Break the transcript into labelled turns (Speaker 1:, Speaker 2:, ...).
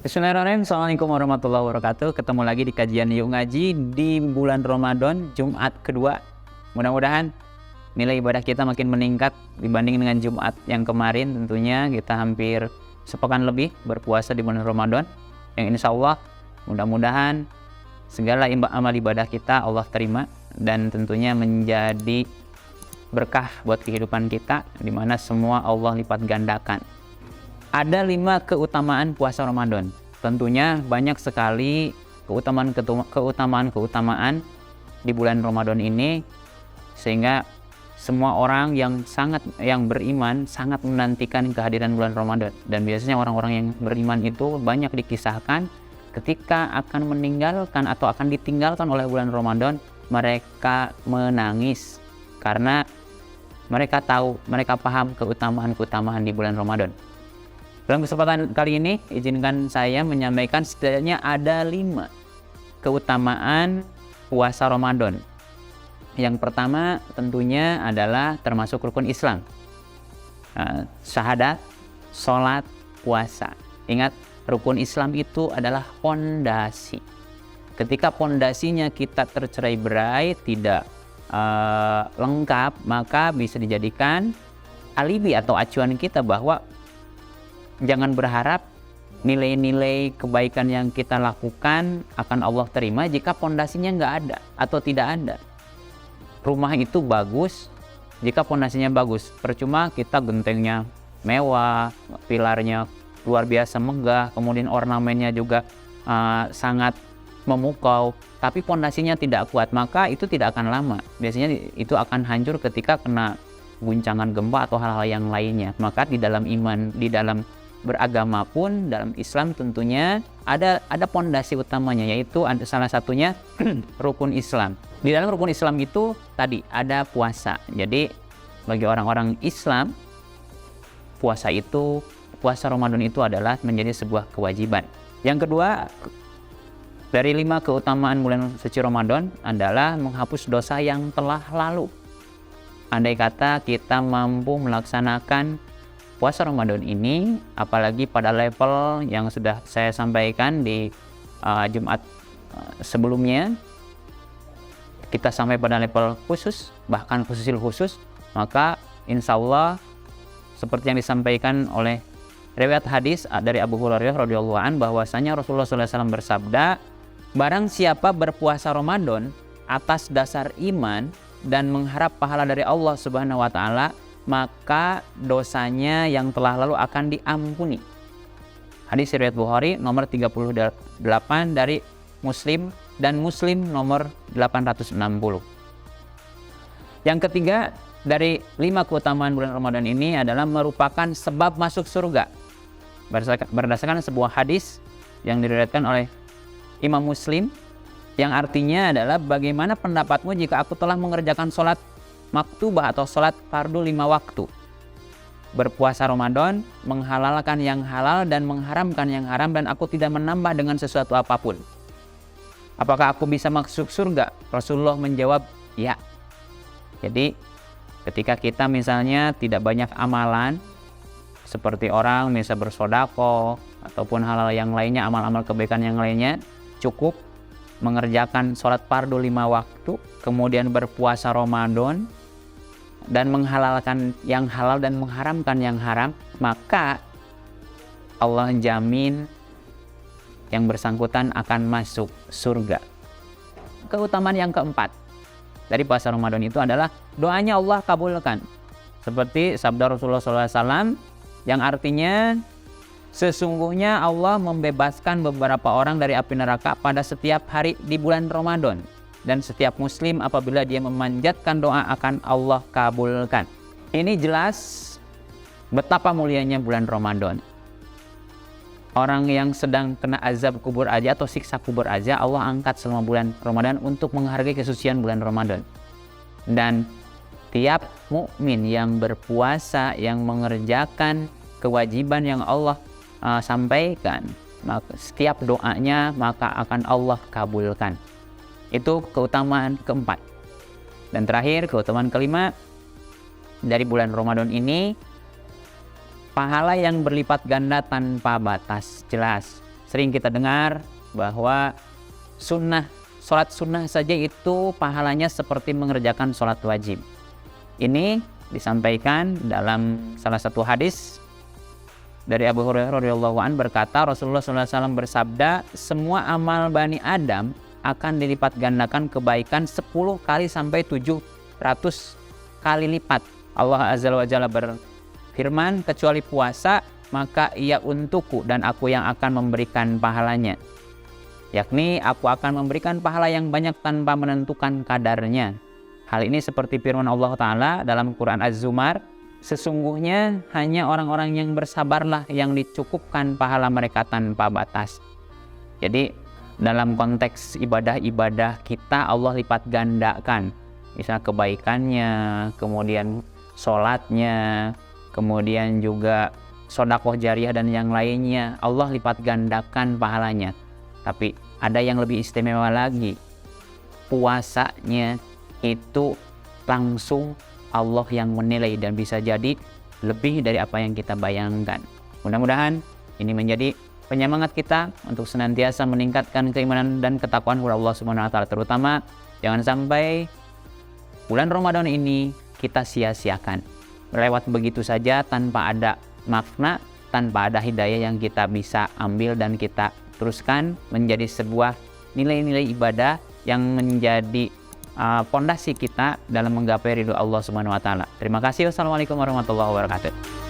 Speaker 1: Bismillahirrahmanirrahim. Assalamualaikum warahmatullahi wabarakatuh. Ketemu lagi di kajian Yuk Ngaji di bulan Ramadan, Jumat kedua. Mudah-mudahan nilai ibadah kita makin meningkat dibanding dengan Jumat yang kemarin. Tentunya kita hampir sepekan lebih berpuasa di bulan Ramadan, yang insya Allah mudah-mudahan segala amal ibadah kita Allah terima dan tentunya menjadi berkah buat kehidupan kita, di mana semua Allah lipat gandakan. Ada 5 keutamaan puasa Ramadan. Tentunya banyak sekali keutamaan di bulan Ramadan ini, sehingga semua orang yang beriman sangat menantikan kehadiran bulan Ramadan. Dan biasanya orang-orang yang beriman itu banyak dikisahkan ketika akan meninggalkan atau akan ditinggalkan oleh bulan Ramadan, mereka menangis karena mereka tahu, mereka paham keutamaan di bulan Ramadan. Dalam kesempatan kali ini, izinkan saya menyampaikan setidaknya ada 5 keutamaan puasa Ramadan. Yang pertama tentunya adalah termasuk rukun Islam. Syahadat, sholat, puasa. Ingat, rukun Islam itu adalah fondasi. Ketika fondasinya kita tercerai-berai, tidak lengkap, maka bisa dijadikan alibi atau acuan kita bahwa jangan berharap nilai-nilai kebaikan yang kita lakukan akan Allah terima jika pondasinya nggak ada atau tidak ada. Rumah itu bagus jika pondasinya bagus. Percuma kita gentengnya mewah, pilarnya luar biasa megah, kemudian ornamennya juga sangat memukau, tapi pondasinya tidak kuat, maka itu tidak akan lama. Biasanya itu akan hancur ketika kena guncangan gempa atau hal-hal yang lainnya. Maka di dalam iman, di dalam beragama pun, dalam Islam tentunya ada pondasi utamanya, yaitu ada salah satunya rukun Islam. Di dalam rukun Islam itu tadi ada puasa. Jadi bagi orang-orang Islam, puasa Ramadan itu adalah menjadi sebuah kewajiban. Yang kedua, dari 5 keutamaan bulan suci Ramadan adalah menghapus dosa yang telah lalu. Andai kata kita mampu melaksanakan puasa Ramadan ini, apalagi pada level yang sudah saya sampaikan di Jumat sebelumnya, kita sampai pada level khusus, bahkan khusus, maka insya Allah seperti yang disampaikan oleh riwayat hadis dari Abu Hurairah radhiyallahu anhu, bahwasanya Rasulullah SAW bersabda, barang siapa berpuasa Ramadan atas dasar iman dan mengharap pahala dari Allah Subhanahu wa taala, maka dosanya yang telah lalu akan diampuni. Hadis riwayat Bukhari nomor 38 dari Muslim, dan Muslim nomor 860. Yang ketiga dari 5 keutamaan bulan Ramadan ini adalah merupakan sebab masuk surga. Berdasarkan sebuah hadis yang diriwayatkan oleh Imam Muslim, yang artinya adalah, bagaimana pendapatmu jika aku telah mengerjakan sholat maktubah atau sholat fardu 5 waktu, berpuasa Ramadan, menghalalkan yang halal dan mengharamkan yang haram, dan aku tidak menambah dengan sesuatu apapun. Apakah aku bisa masuk surga? Rasulullah menjawab, ya. Jadi ketika kita misalnya tidak banyak amalan, seperti orang misalnya bersedekah ataupun hal-hal yang lainnya, amal-amal kebaikan yang lainnya, cukup mengerjakan sholat fardu 5 waktu, kemudian berpuasa Ramadan, dan menghalalkan yang halal dan mengharamkan yang haram, maka Allah jamin yang bersangkutan akan masuk surga. Keutamaan yang keempat dari puasa Ramadan itu adalah doanya Allah kabulkan. Seperti sabda Rasulullah SAW yang artinya, sesungguhnya Allah membebaskan beberapa orang dari api neraka pada setiap hari di bulan Ramadan. Dan setiap muslim apabila dia memanjatkan doa akan Allah kabulkan. Ini jelas betapa mulianya bulan Ramadan. Orang yang sedang kena azab kubur aja atau siksa kubur aja, Allah angkat selama bulan Ramadan untuk menghargai kesucian bulan Ramadan. Dan tiap mukmin yang berpuasa, yang mengerjakan kewajiban yang Allah sampaikan, maka setiap doanya maka akan Allah kabulkan. Itu keutamaan keempat. Dan terakhir, keutamaan kelima dari bulan Ramadan ini, pahala yang berlipat ganda tanpa batas. Jelas, sering kita dengar bahwa sholat sunnah saja itu pahalanya seperti mengerjakan sholat wajib. Ini disampaikan dalam salah satu hadis dari Abu Hurairah radhiyallahu anhu berkata, Rasulullah SAW bersabda, semua amal Bani Adam akan dilipat gandakan kebaikan 10 kali sampai 700 kali lipat. Allah Azza wa Jalla berfirman, kecuali puasa, maka ia untukku dan aku yang akan memberikan pahalanya. Yakni aku akan memberikan pahala yang banyak tanpa menentukan kadarnya. Hal ini seperti firman Allah Ta'ala dalam Quran Az-Zumar, sesungguhnya hanya orang-orang yang bersabarlah yang dicukupkan pahala mereka tanpa batas. Jadi dalam konteks ibadah-ibadah kita Allah lipat gandakan. Misalnya kebaikannya, kemudian sholatnya, kemudian juga sedekah jariyah dan yang lainnya, Allah lipat gandakan pahalanya. Tapi ada yang lebih istimewa lagi, puasanya itu langsung Allah yang menilai dan bisa jadi lebih dari apa yang kita bayangkan. Mudah-mudahan ini menjadi penyemangat kita untuk senantiasa meningkatkan keimanan dan ketakwaan kepada Allah Subhanahu wa taala, terutama jangan sampai bulan Ramadan ini kita sia-siakan, lewat begitu saja tanpa ada makna, tanpa ada hidayah yang kita bisa ambil dan kita teruskan menjadi sebuah nilai-nilai ibadah yang menjadi pondasi kita dalam menggapai ridho Allah Subhanahu wa taala. Terima kasih. Wassalamualaikum warahmatullahi wabarakatuh.